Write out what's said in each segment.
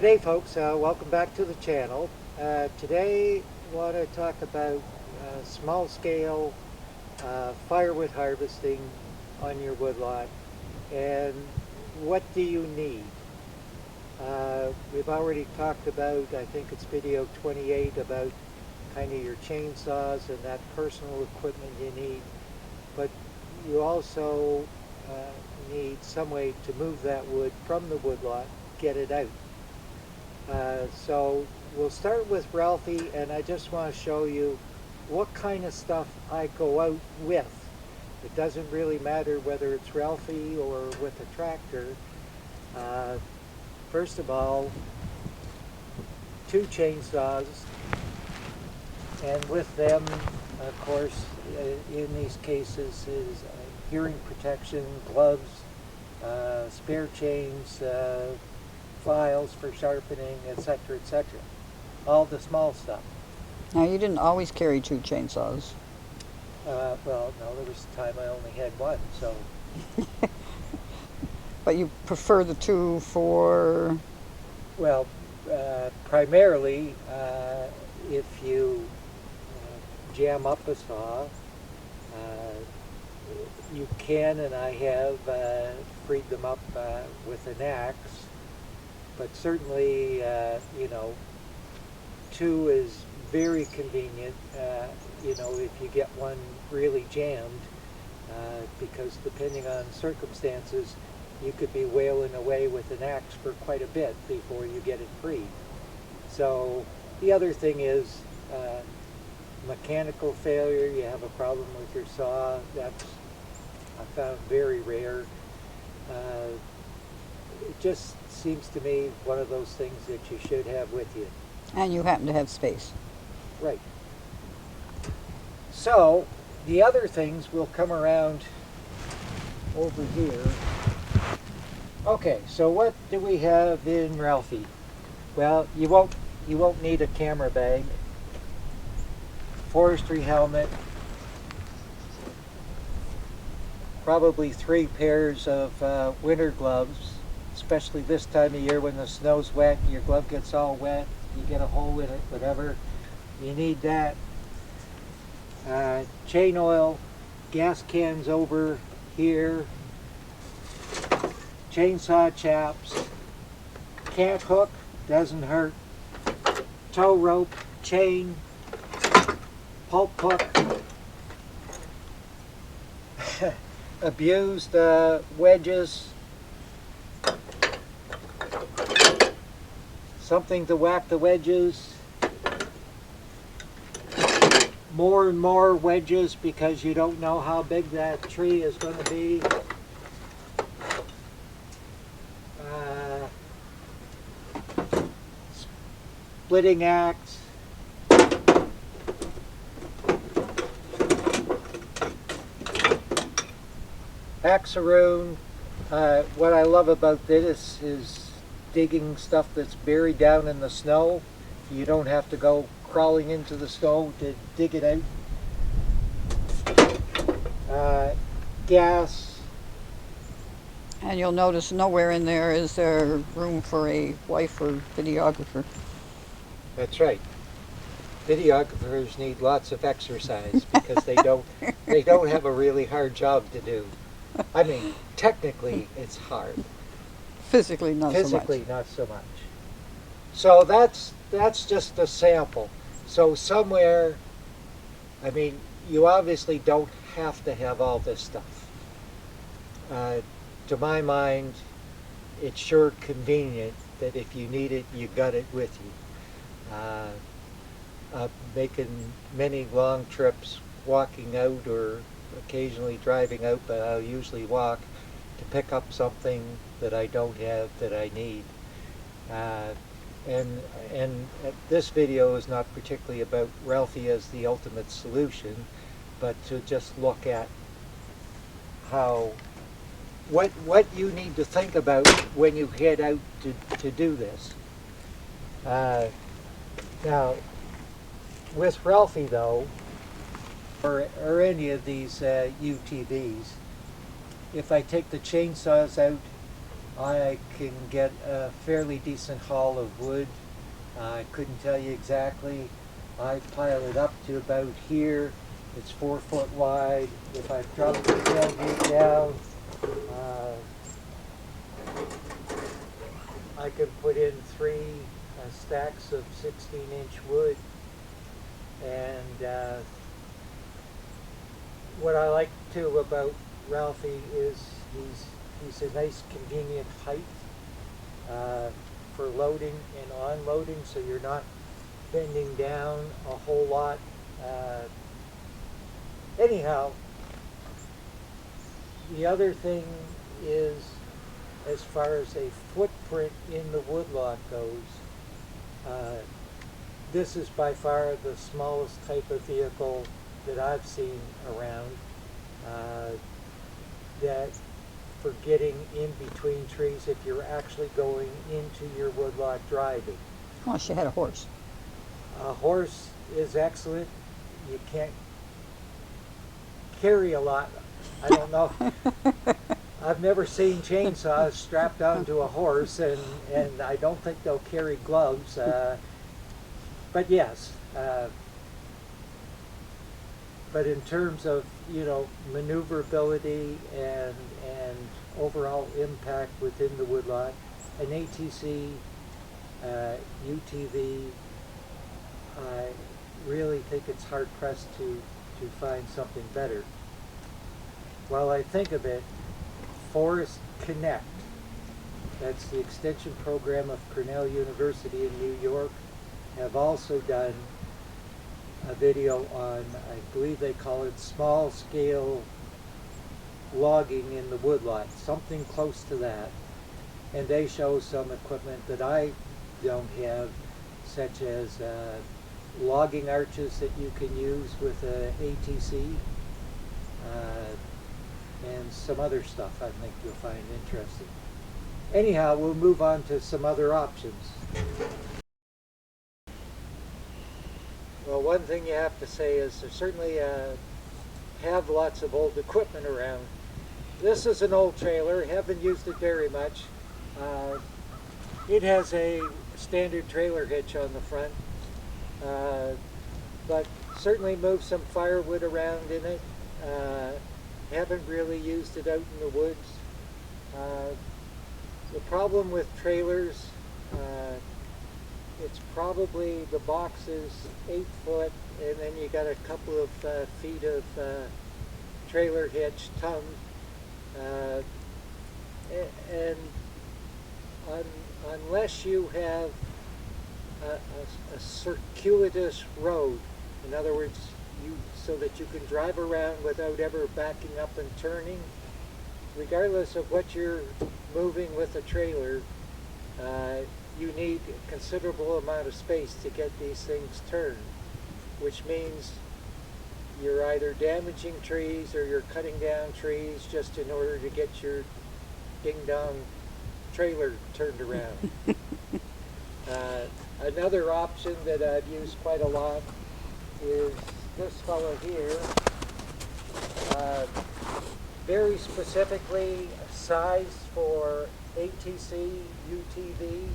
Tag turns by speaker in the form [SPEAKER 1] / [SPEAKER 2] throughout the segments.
[SPEAKER 1] Good day, folks. Welcome back to the channel. Today I want to talk about small-scale firewood harvesting on your woodlot and what do you need. We've already talked about, I think it's video 28, about kind of your chainsaws and that personal equipment you need, but you also need some way to move that wood from the woodlot, get it out. So we'll start with Ralphie, and I just want to show you what kind of stuff I go out with. It doesn't really matter whether it's Ralphie or with a tractor. First of all, 2 chainsaws, and with them, of course, in these cases is hearing protection, gloves, spare chains, files for sharpening, etc., etc. All the small stuff.
[SPEAKER 2] Now, you didn't always carry 2 chainsaws.
[SPEAKER 1] Well, no, there was a time I only had 1, so.
[SPEAKER 2] But you prefer the 2 for?
[SPEAKER 1] Well, primarily, if you jam up a saw, you can, and I have freed them up with an axe. But certainly, you know, 2 is very convenient, you know, if you get one really jammed, because depending on circumstances, you could be wailing away with an axe for quite a bit before you get it free. So the other thing is mechanical failure. You have a problem with your saw. That's, I found, very rare. It just seems to me one of those things that you should have with you.
[SPEAKER 2] And you happen to have space.
[SPEAKER 1] Right. So the other things will come around over here. Okay, so what do we have in Ralphie? Well, you won't need a camera bag, forestry helmet, probably 3 pairs of winter gloves, especially this time of year when the snow's wet, your glove gets all wet, you get a hole in it, whatever. You need that. Chain oil, gas cans over here, chainsaw chaps, cant hook, doesn't hurt, tow rope, chain, pulp hook, abused wedges, something to whack the wedges, more and more wedges because you don't know how big that tree is going to be. Splitting axe, axaroon. What I love about this is digging stuff that's buried down in the snow. You don't have to go crawling into the snow to dig it out. Gas.
[SPEAKER 2] And you'll notice nowhere in there is there room for a wife or videographer.
[SPEAKER 1] That's right. Videographers need lots of exercise because they don't have a really hard job to do. I mean, technically it's hard.
[SPEAKER 2] Physically not so much.
[SPEAKER 1] Physically not so much. So that's just a sample. So somewhere, I mean, you obviously don't have to have all this stuff. To my mind, it's sure convenient that if you need it, you got it with you. Making many long trips, walking out or occasionally driving out, but I'll usually walk to pick up something that I don't have that I need. And this video is not particularly about Ralphie as the ultimate solution, but to just look at how what you need to think about when you head out to do this. Now, with Ralphie though, or any of these UTVs, if I take the chainsaws out I can get a fairly decent haul of wood. I couldn't tell you exactly. I pile it up to about here. It's 4 foot wide. If I drop the tailgate down, uh, I could put in 3 stacks of 16-inch wood. And what I like too about Ralphie is he's a nice convenient height for loading and unloading, so you're not bending down a whole lot. Anyhow, the other thing is, as far as a footprint in the woodlot goes, this is by far the smallest type of vehicle that I've seen around, that for getting in between trees if you're actually going into your woodlot driving.
[SPEAKER 2] Unless you had a horse.
[SPEAKER 1] A horse is excellent. You can't carry a lot. I don't know. I've never seen chainsaws strapped onto a horse, and I don't think they'll carry gloves. But yes, but in terms of, you know, maneuverability and overall impact within the woodlot, an ATC UTV, I really think it's hard pressed to find something better. While I think of it, Forest Connect, that's the extension program of Cornell University in New York, have also done a video on, I believe they call it small scale logging in the woodlot, something close to that. And they show some equipment that I don't have, such as logging arches that you can use with a ATC, and some other stuff I think you'll find interesting. Anyhow, we'll move on to some other options. Well, one thing you have to say is there certainly have lots of old equipment around. This is an old trailer, haven't used it very much. It has a standard trailer hitch on the front, but certainly moved some firewood around in it. Haven't really used it out in the woods. The problem with trailers, it's probably the box is 8 foot, and then you got a couple of feet of trailer hitch tongue, and unless you have a circuitous road, in other words, so that you can drive around without ever backing up and turning, regardless of what you're moving with a trailer, you need a considerable amount of space to get these things turned, which means you're either damaging trees or you're cutting down trees just in order to get your ding-dong trailer turned around. Another option that I've used quite a lot is this fellow here. Very specifically sized for ATC UTV.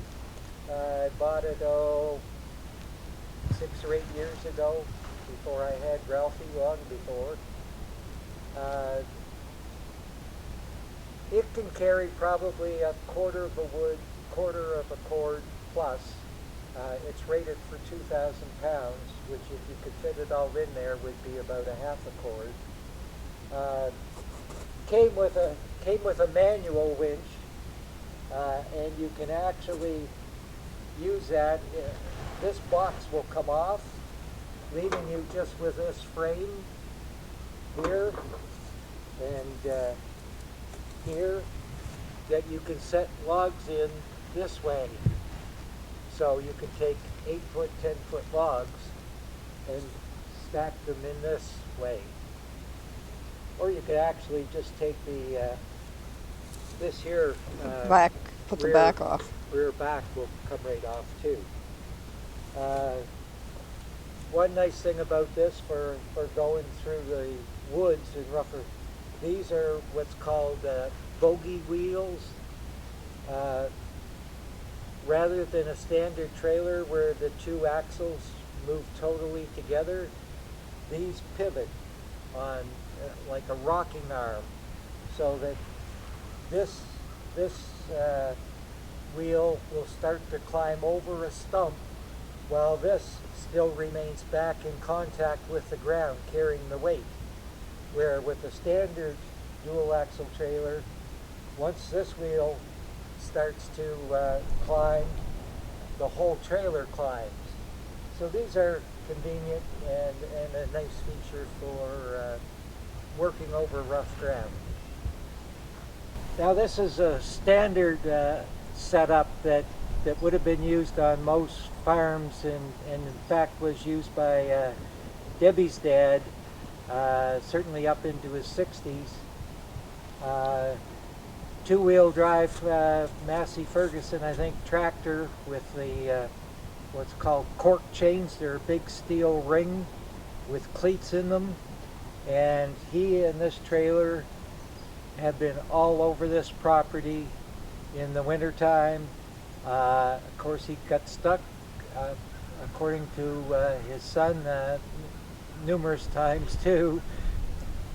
[SPEAKER 1] I bought it 6 or 8 years ago, before I had Ralphie, long before. It can carry probably a quarter of a cord plus. It's rated for 2,000 pounds, which if you could fit it all in there would be about a half a cord. Came with a manual winch, and you can actually use that. This box will come off, leaving you just with this frame here and here that you can set logs in this way. So you can take 8 foot, 10 foot logs and stack them in this way. Or you could actually just take the this here
[SPEAKER 2] Back, put the back off.
[SPEAKER 1] Rear back will come right off too. One nice thing about this for going through the woods and rougher, these are what's called bogey wheels. Uh, Rather than a standard trailer where the two axles move totally together, these pivot on like a rocking arm, so that this wheel will start to climb over a stump while this still remains back in contact with the ground carrying the weight. Where with a standard dual axle trailer, once this wheel starts to climb, the whole trailer climbs. So these are convenient and a nice feature for working over rough ground. Now this is a standard setup that would have been used on most farms, and in fact was used by Debbie's dad certainly up into his 60s. Two-wheel drive Massey Ferguson, I think, tractor with the what's called cork chains. They're a big steel ring with cleats in them, and he and this trailer have been all over this property in the wintertime. Of course, he got stuck, according to his son, numerous times too.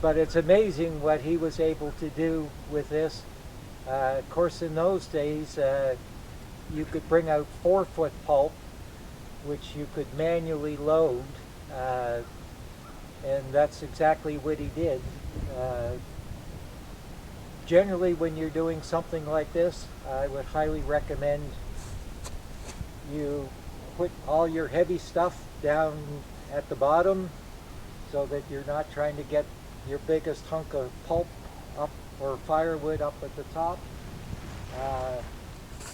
[SPEAKER 1] But it's amazing what he was able to do with this. Of course, in those days, you could bring out 4-foot pulp, which you could manually load, and that's exactly what he did. Generally, when you're doing something like this, I would highly recommend you put all your heavy stuff down at the bottom so that you're not trying to get your biggest hunk of pulp up or firewood up at the top.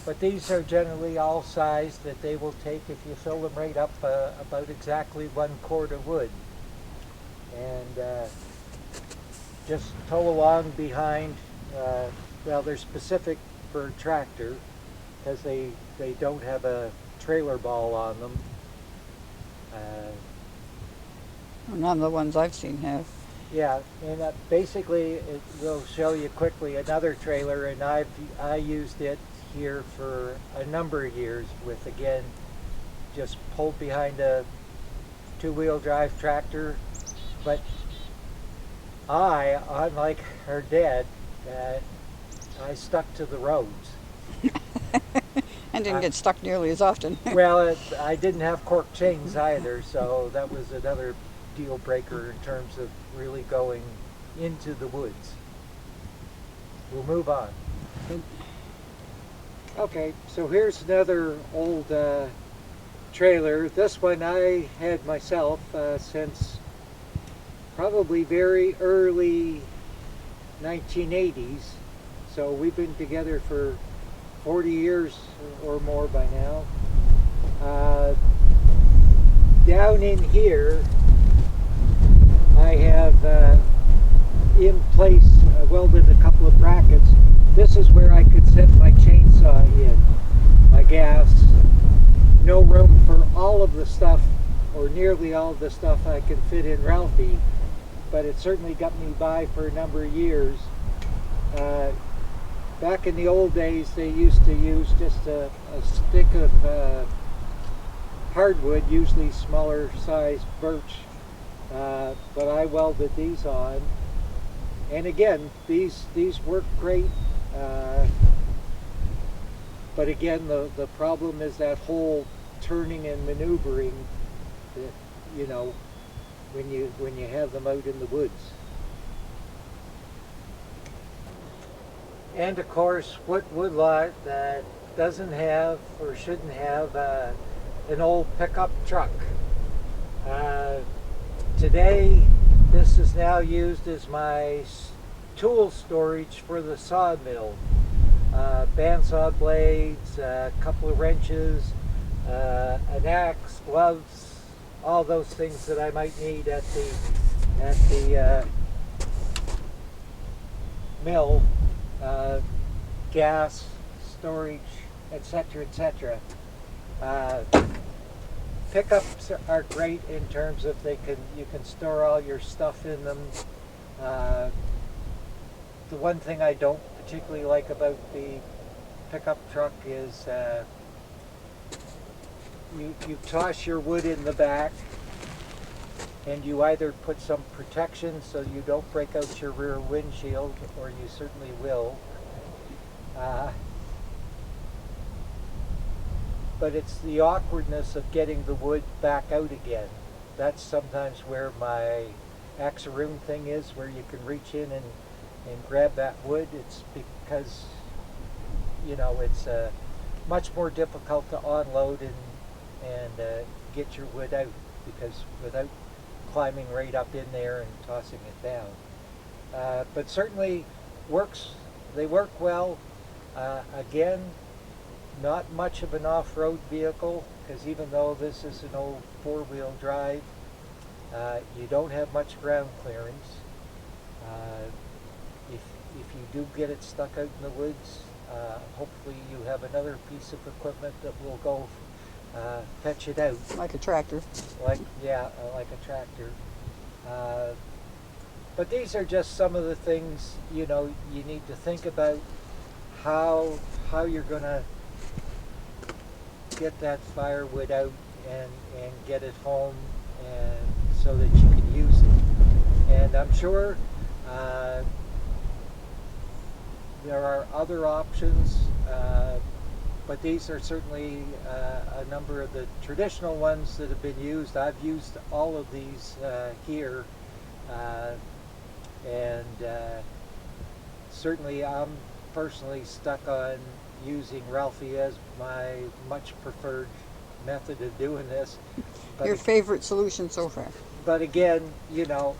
[SPEAKER 1] But these are generally all sized that they will take if you fill them right up about exactly 1 quart of wood. And just tow along behind. Well, they're specific for a tractor because they don't have a trailer ball on them.
[SPEAKER 2] None of the ones I've seen have.
[SPEAKER 1] Yeah, and basically it will show you quickly another trailer, and I used it here for a number of years with, again, just pulled behind a two-wheel drive tractor. But I, unlike her dad, I stuck to the roads.
[SPEAKER 2] And didn't get stuck nearly as often.
[SPEAKER 1] Well, I didn't have cork chains either, so that was another deal breaker in terms of really going into the woods. We'll move on. Okay, so here's another old trailer. This one I had myself since probably very early 1980s. So we've been together for 40 years or more by now. Down in here, I have in place welded a couple of brackets. This is where I could set my chainsaw in, my gas. No room for all of the stuff, or nearly all of the stuff I can fit in Ralphie, but it certainly got me by for a number of years. Back in the old days, they used to use just a stick of hardwood, usually smaller size birch, but I welded these on. And again, these work great, but again, the problem is that whole turning and maneuvering that, you know, when you have them out in the woods. And of course, what woodlot doesn't have or shouldn't have an old pickup truck? Today, this is now used as my tool storage for the sawmill. Bandsaw blades, a couple of wrenches, an axe, gloves, all those things that I might need at the mill. Gas, storage, etc., etc. Pickups are great in terms of you can store all your stuff in them. The one thing I don't particularly like about the pickup truck is you toss your wood in the back, and you either put some protection so you don't break out your rear windshield, or you certainly will. But it's the awkwardness of getting the wood back out again. That's sometimes where my axaroon thing is, where you can reach in and grab that wood. It's because, you know, it's much more difficult to unload and get your wood out, because without climbing right up in there and tossing it down. But certainly they work well. Again, not much of an off-road vehicle, because even though this is an old four-wheel drive, you don't have much ground clearance. If you do get it stuck out in the woods, hopefully you have another piece of equipment that will go fetch it out.
[SPEAKER 2] Like a tractor.
[SPEAKER 1] Like a tractor. But these are just some of the things, you know, you need to think about how you're going to get that firewood out and get it home, and so that you can use it. And I'm sure there are other options, but these are certainly a number of the traditional ones that have been used. I've used all of these here, and certainly I'm personally stuck on using Ralphie as my much preferred method of doing this. But
[SPEAKER 2] Your favorite solution so far?
[SPEAKER 1] But again, you know,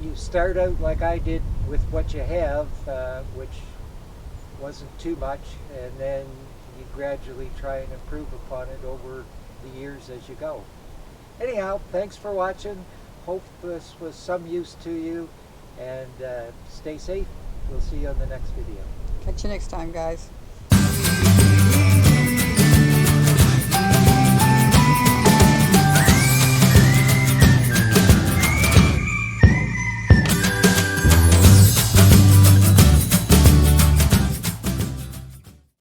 [SPEAKER 1] you start out like I did with what you have, which wasn't too much, and then you gradually try and improve upon it over the years as you go. Anyhow, thanks for watching. Hope this was some use to you, and stay safe. We'll see you on the next video.
[SPEAKER 2] Catch you next time, guys.